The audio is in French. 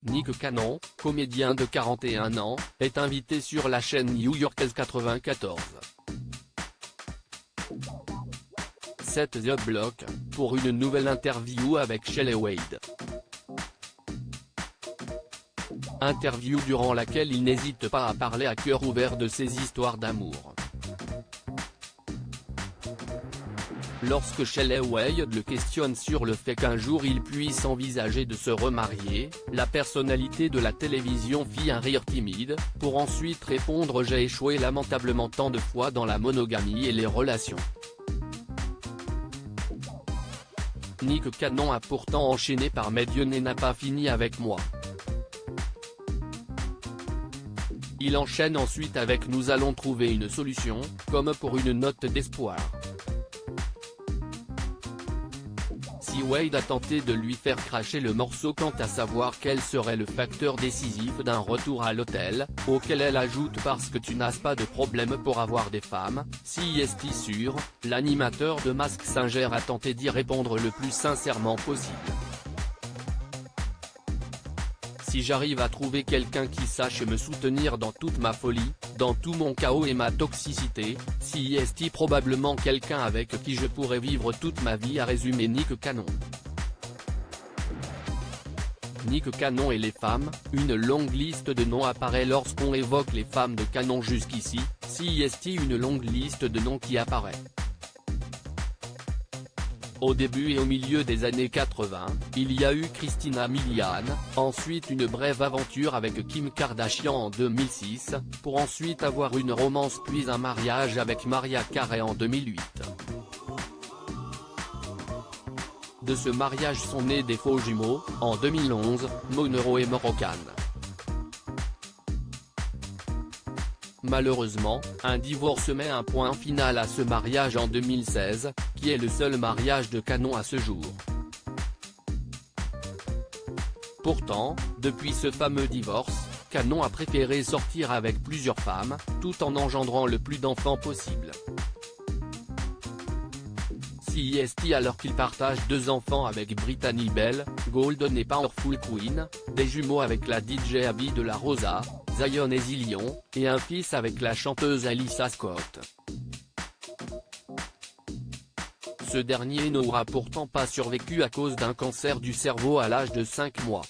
Nick Cannon, comédien de 41 ans, est invité sur la chaîne new-yorkaise 94. 7 The Block, pour une nouvelle interview avec Shelley Wade. Interview durant laquelle il n'hésite pas à parler à cœur ouvert de ses histoires d'amour. Lorsque Shelley Wade le questionne sur le fait qu'un jour il puisse envisager de se remarier, la personnalité de la télévision fit un rire timide, pour ensuite répondre « J'ai échoué lamentablement tant de fois dans la monogamie et les relations ». Nick Cannon a pourtant enchaîné par « Mais Dieu n'a pas fini avec moi ». Il enchaîne ensuite avec « Nous allons trouver une solution », comme pour une note d'espoir. Si Wade a tenté de lui faire cracher le morceau quant à savoir quel serait le facteur décisif d'un retour à l'hôtel, auquel elle ajoute « Parce que tu n'as pas de problème pour avoir des femmes, si est sûr », l'animateur de Masked Singer a tenté d'y répondre le plus sincèrement possible. Si j'arrive à trouver quelqu'un qui sache me soutenir dans toute ma folie, dans tout mon chaos et ma toxicité, si est probablement quelqu'un avec qui je pourrais vivre toute ma vie, a résumé Nick Cannon. Nick Cannon et les femmes, une longue liste de noms apparaît lorsqu'on évoque les femmes de Cannon jusqu'ici, si est une longue liste de noms qui apparaît. Au début et au milieu des années 80, il y a eu Christina Milian, ensuite une brève aventure avec Kim Kardashian en 2006, pour ensuite avoir une romance puis un mariage avec Mariah Carey en 2008. De ce mariage sont nés des faux jumeaux, en 2011, Monroe et Moroccan. Malheureusement, un divorce met un point final à ce mariage en 2016, qui est le seul mariage de Cannon à ce jour. Pourtant, depuis ce fameux divorce, Cannon a préféré sortir avec plusieurs femmes, tout en engendrant le plus d'enfants possible. Si alors qu'il partage 2 enfants avec Brittany Bell, Golden et Powerful Queen, des jumeaux avec la DJ Abby de la Rosa, Zion et Zillion, et un fils avec la chanteuse Alyssa Scott. Ce dernier n'aura pourtant pas survécu à cause d'un cancer du cerveau à l'âge de 5 mois.